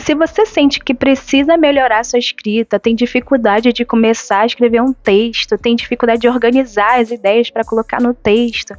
Se você sente que precisa melhorar sua escrita, tem dificuldade de começar a escrever um texto, tem dificuldade de organizar as ideias para colocar no texto,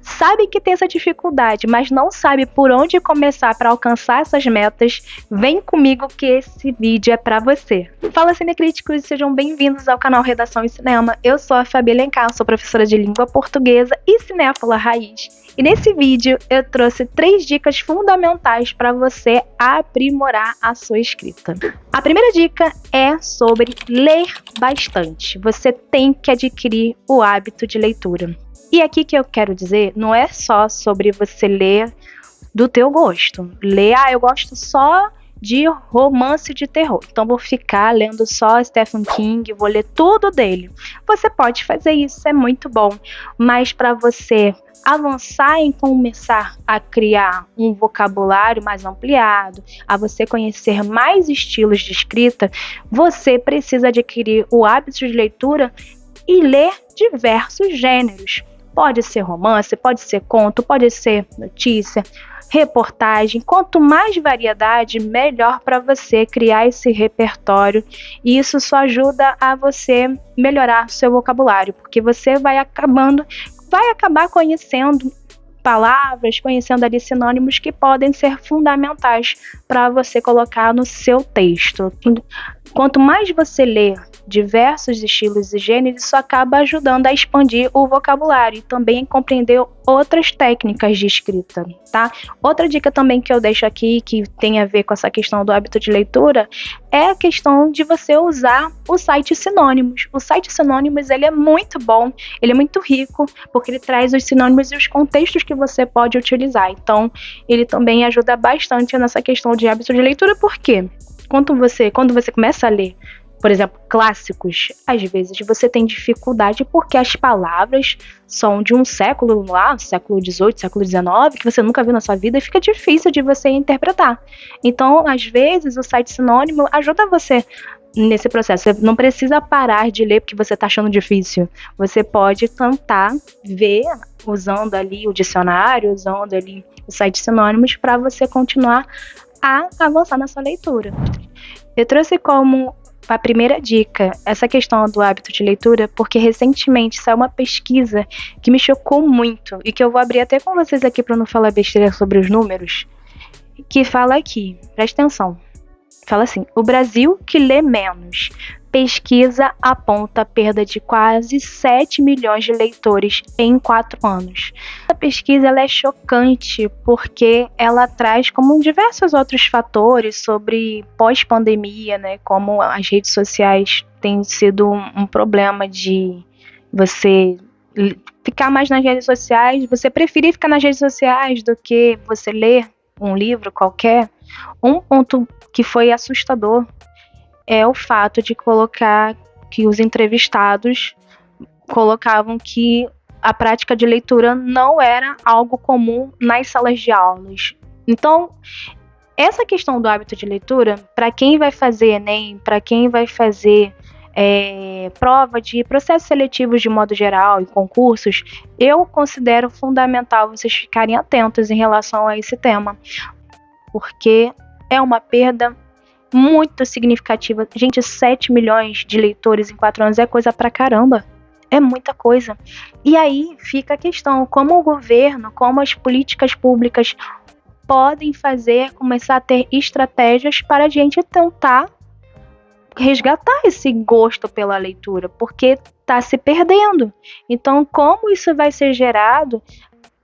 sabe que tem essa dificuldade, mas não sabe por onde começar para alcançar essas metas, vem comigo que esse vídeo é para você. Fala cinecríticos, sejam bem-vindos ao canal Redação e Cinema. Eu sou a Fabi Alencar, sou professora de língua portuguesa e cinéfila raiz. E nesse vídeo eu trouxe 3 dicas fundamentais para você aprimorar a sua escrita. A primeira dica é sobre ler bastante. Você tem que adquirir o hábito de leitura. E aqui que eu quero dizer, não é só sobre você ler do teu gosto. Ler, eu gosto só de romance de terror, então vou ficar lendo só Stephen King, vou ler tudo dele. Você pode fazer isso, é muito bom, mas para você avançar em começar a criar um vocabulário mais ampliado, a você conhecer mais estilos de escrita, você precisa adquirir o hábito de leitura e ler diversos gêneros. Pode ser romance, pode ser conto, pode ser notícia, reportagem. Quanto mais variedade, melhor para você criar esse repertório. E isso só ajuda a você melhorar seu vocabulário, porque você vai acabar conhecendo palavras, conhecendo ali sinônimos que podem ser fundamentais para você colocar no seu texto. Quanto mais você lê diversos estilos e gêneros, isso acaba ajudando a expandir o vocabulário e também a compreender outras técnicas de escrita, tá? Outra dica também que eu deixo aqui, que tem a ver com essa questão do hábito de leitura, é a questão de você usar o site Sinônimos. O site Sinônimos, ele é muito bom, ele é muito rico, porque ele traz os sinônimos e os contextos que você pode utilizar. Então, ele também ajuda bastante nessa questão de hábito de leitura, porque quando você começa a ler, por exemplo, clássicos, às vezes você tem dificuldade porque as palavras são de um século lá, século XVIII, século XIX, que você nunca viu na sua vida e fica difícil de você interpretar. Então, às vezes, o site Sinônimo ajuda você nesse processo. Você não precisa parar de ler porque você está achando difícil. Você pode tentar ver, usando ali o dicionário, usando ali o site Sinônimos, para você continuar a avançar na sua leitura. Eu trouxe como a primeira dica essa questão do hábito de leitura, porque recentemente saiu uma pesquisa que me chocou muito e que eu vou abrir até com vocês aqui para não falar besteira sobre os números, que fala aqui, presta atenção, fala assim: o Brasil que lê menos. Pesquisa aponta a perda de quase 7 milhões de leitores em 4 anos. A pesquisa ela é chocante porque ela traz como diversos outros fatores sobre pós-pandemia, né, como as redes sociais têm sido um problema de você ficar mais nas redes sociais, você preferir ficar nas redes sociais do que você ler um livro qualquer. Um ponto que foi assustador é o fato de colocar que os entrevistados colocavam que a prática de leitura não era algo comum nas salas de aulas. Então, essa questão do hábito de leitura, para quem vai fazer Enem, para quem vai fazer prova de processos seletivos de modo geral e concursos, eu considero fundamental vocês ficarem atentos em relação a esse tema, porque é uma perda muito significativa. Gente, 7 milhões de leitores em 4 anos é coisa pra caramba. É muita coisa. E aí fica a questão, como o governo, como as políticas públicas podem começar a ter estratégias para a gente tentar resgatar esse gosto pela leitura, porque está se perdendo. Então, como isso vai ser gerado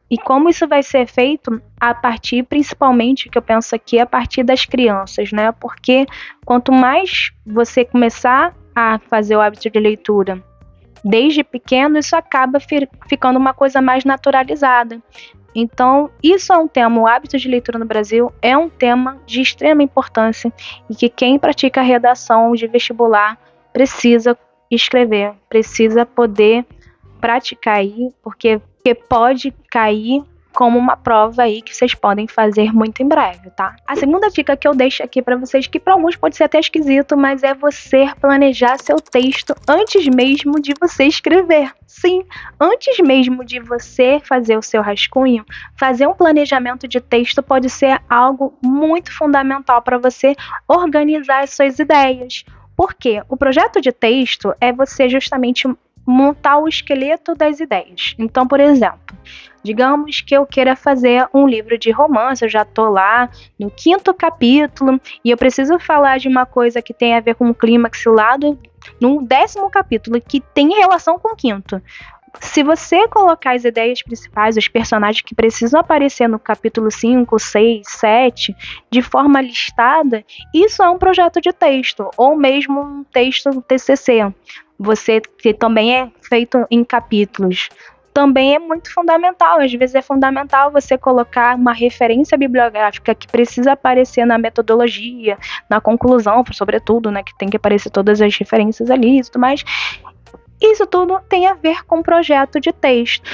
e como isso vai ser feito a partir, principalmente, que eu penso aqui, a partir das crianças, né? Porque quanto mais você começar a fazer o hábito de leitura desde pequeno, isso acaba ficando uma coisa mais naturalizada. Então, isso é um tema, o hábito de leitura no Brasil é um tema de extrema importância e que quem pratica redação de vestibular precisa escrever, precisa poder praticar aí, porque pode cair como uma prova aí que vocês podem fazer muito em breve, tá? A segunda dica que eu deixo aqui para vocês, que para alguns pode ser até esquisito, mas é você planejar seu texto antes mesmo de você escrever. Sim, antes mesmo de você fazer o seu rascunho, fazer um planejamento de texto pode ser algo muito fundamental para você organizar as suas ideias. Porque o projeto de texto é você justamente montar o esqueleto das ideias. Então, por exemplo, digamos que eu queira fazer um livro de romance, eu já estou lá no 5º capítulo e eu preciso falar de uma coisa que tem a ver com o clímax lá no 10º capítulo, que tem relação com o 5º. Se você colocar as ideias principais, os personagens que precisam aparecer no capítulo 5, 6, 7, de forma listada, isso é um projeto de texto, ou mesmo um texto TCC. Você que também é feito em capítulos. Também é muito fundamental, às vezes é fundamental você colocar uma referência bibliográfica que precisa aparecer na metodologia, na conclusão, sobretudo, né, que tem que aparecer todas as referências ali e tudo mais. Isso tudo tem a ver com projeto de texto.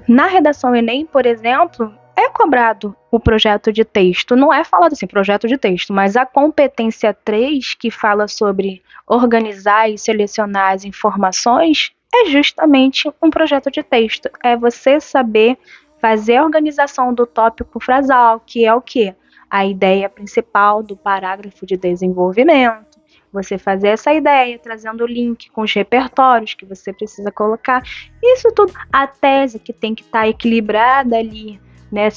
Na redação Enem, por exemplo, é cobrado o projeto de texto. Não é falado assim, projeto de texto, mas a competência 3, que fala sobre organizar e selecionar as informações, é justamente um projeto de texto. É você saber fazer a organização do tópico frasal, que é o quê? A ideia principal do parágrafo de desenvolvimento. Você fazer essa ideia, trazendo o link com os repertórios que você precisa colocar. Isso tudo, a tese que tem que estar equilibrada ali, né,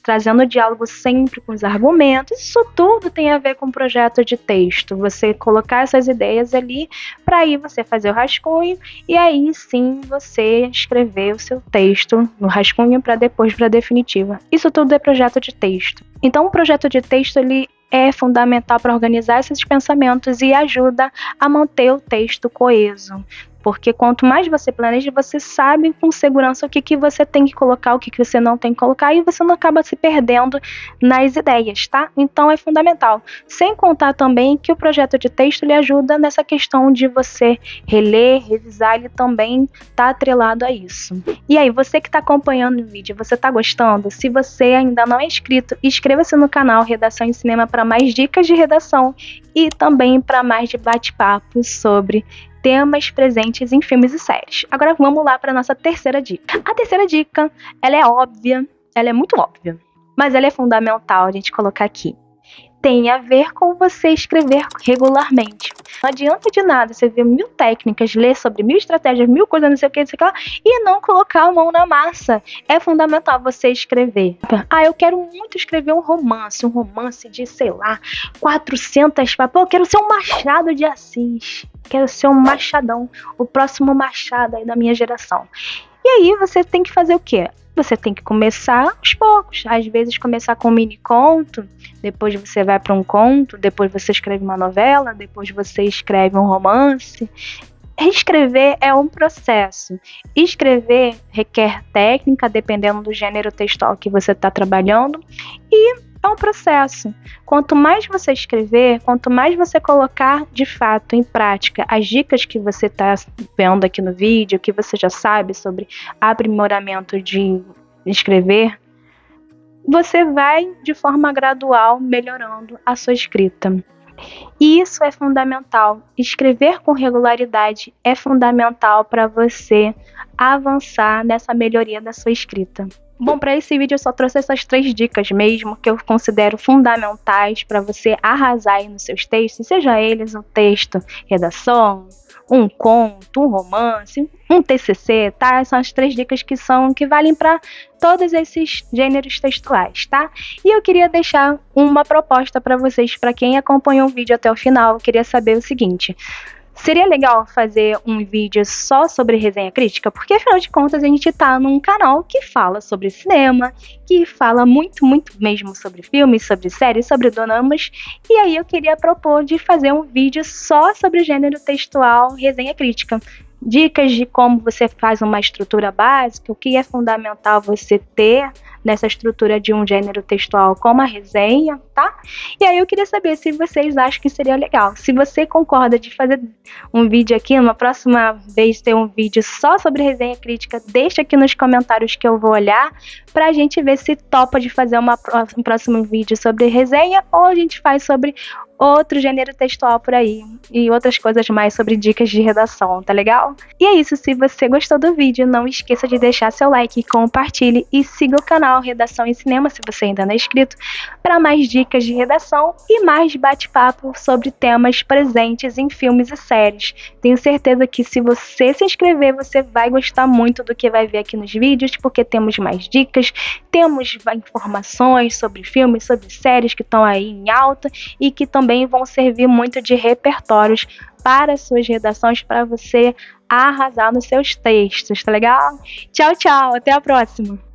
trazendo diálogo sempre com os argumentos. Isso tudo tem a ver com o projeto de texto. Você colocar essas ideias ali, para aí você fazer o rascunho, e aí sim você escrever o seu texto no rascunho para depois para a definitiva. Isso tudo é projeto de texto. Então o projeto de texto ele é fundamental para organizar esses pensamentos e ajuda a manter o texto coeso. Porque quanto mais você planeja, você sabe com segurança o que você tem que colocar, o que você não tem que colocar, e você não acaba se perdendo nas ideias, tá? Então é fundamental. Sem contar também que o projeto de texto ele ajuda nessa questão de você reler, revisar, ele também está atrelado a isso. E aí, você que está acompanhando o vídeo, você está gostando? Se você ainda não é inscrito, inscreva-se no canal Redação em Cinema para mais dicas de redação e também para mais de bate-papo sobre temas presentes em filmes e séries. Agora vamos lá para a nossa terceira dica. A terceira dica, ela é óbvia, ela é muito óbvia, mas ela é fundamental a gente colocar aqui. Tem a ver com você escrever regularmente. Não adianta de nada você ver 1000 técnicas, ler sobre 1000 estratégias, 1000 coisas, não sei o que, e não colocar a mão na massa. É fundamental você escrever. Eu quero muito escrever um romance de, sei lá, 400 páginas. Eu quero ser um Machado de Assis. Quero ser um Machadão, o próximo Machado aí da minha geração. E aí você tem que fazer o quê? Você tem que começar aos poucos. Às vezes começar com um mini conto, depois você vai para um conto, depois você escreve uma novela, depois você escreve um romance. Escrever é um processo. Escrever requer técnica, dependendo do gênero textual que você está trabalhando, e é um processo. Quanto mais você escrever, quanto mais você colocar de fato em prática as dicas que você está vendo aqui no vídeo, que você já sabe sobre aprimoramento de escrever, você vai de forma gradual melhorando a sua escrita. E isso é fundamental. Escrever com regularidade é fundamental para você avançar nessa melhoria da sua escrita. Bom, para esse vídeo eu só trouxe essas 3 dicas mesmo, que eu considero fundamentais para você arrasar aí nos seus textos, seja eles um texto, redação, um conto, um romance, um TCC, tá? São as 3 dicas que valem para todos esses gêneros textuais, tá? E eu queria deixar uma proposta para vocês, para quem acompanhou o vídeo até o final. Eu queria saber o seguinte: seria legal fazer um vídeo só sobre resenha crítica? Porque, afinal de contas, a gente tá num canal que fala sobre cinema, que fala muito, muito mesmo sobre filmes, sobre séries, sobre doramas. E aí eu queria propor de fazer um vídeo só sobre gênero textual, resenha crítica. Dicas de como você faz uma estrutura básica, o que é fundamental você ter nessa estrutura de um gênero textual como a resenha, tá? E aí eu queria saber se vocês acham que seria legal. Se você concorda de fazer um vídeo aqui, numa próxima vez ter um vídeo só sobre resenha crítica, deixa aqui nos comentários que eu vou olhar pra gente ver se topa de fazer um próximo vídeo sobre resenha ou a gente faz sobre outro gênero textual por aí e outras coisas mais sobre dicas de redação, tá legal? E é isso, se você gostou do vídeo, não esqueça de deixar seu like, compartilhe e siga o canal Redação em Cinema, se você ainda não é inscrito, para mais dicas de redação e mais bate-papo sobre temas presentes em filmes e séries. Tenho certeza que se você se inscrever, você vai gostar muito do que vai ver aqui nos vídeos, porque temos mais dicas, temos informações sobre filmes, sobre séries que estão aí em alta e que também vão servir muito de repertórios para suas redações, para você arrasar nos seus textos, tá legal? Tchau, tchau, até a próxima!